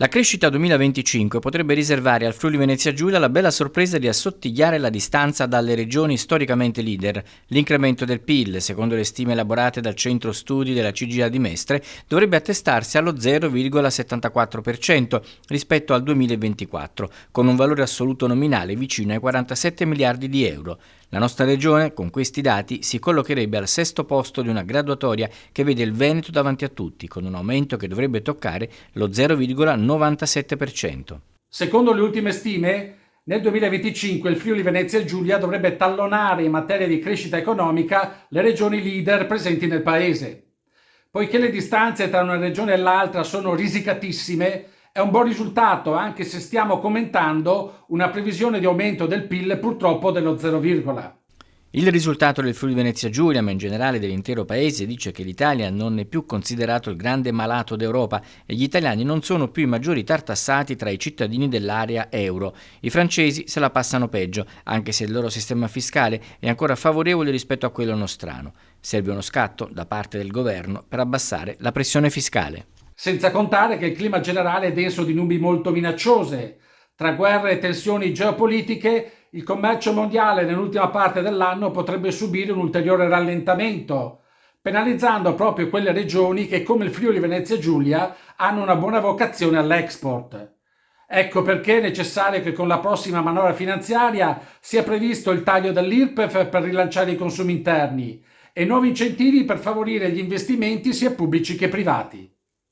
La crescita 2025 potrebbe riservare al Friuli Venezia Giulia la bella sorpresa di assottigliare la distanza dalle regioni storicamente leader. L'incremento del PIL, secondo le stime elaborate dal centro studi della CGIA di Mestre, dovrebbe attestarsi allo 0,74% rispetto al 2024, con un valore assoluto nominale vicino ai 47 miliardi di euro. La nostra regione, con questi dati, si collocherebbe al sesto posto di una graduatoria che vede il Veneto davanti a tutti, con un aumento che dovrebbe toccare lo 0,97%. Secondo le ultime stime, nel 2025 il Friuli Venezia Giulia dovrebbe tallonare in materia di crescita economica le regioni leader presenti nel paese. Poiché le distanze tra una regione e l'altra sono risicatissime, è un buon risultato anche se stiamo commentando una previsione di aumento del PIL purtroppo dello 0, Il risultato del Friuli Venezia Giulia, ma in generale dell'intero paese, dice che l'Italia non è più considerato il grande malato d'Europa e gli italiani non sono più i maggiori tartassati tra i cittadini dell'area euro. I francesi se la passano peggio, anche se il loro sistema fiscale è ancora favorevole rispetto a quello nostrano. Serve uno scatto da parte del governo per abbassare la pressione fiscale. Senza contare che il clima generale è denso di nubi molto minacciose. Tra guerre e tensioni geopolitiche, il commercio mondiale nell'ultima parte dell'anno potrebbe subire un ulteriore rallentamento, penalizzando proprio quelle regioni che, come il Friuli Venezia Giulia, hanno una buona vocazione all'export. Ecco perché è necessario che con la prossima manovra finanziaria sia previsto il taglio dell'IRPEF per rilanciare i consumi interni e nuovi incentivi per favorire gli investimenti sia pubblici che privati.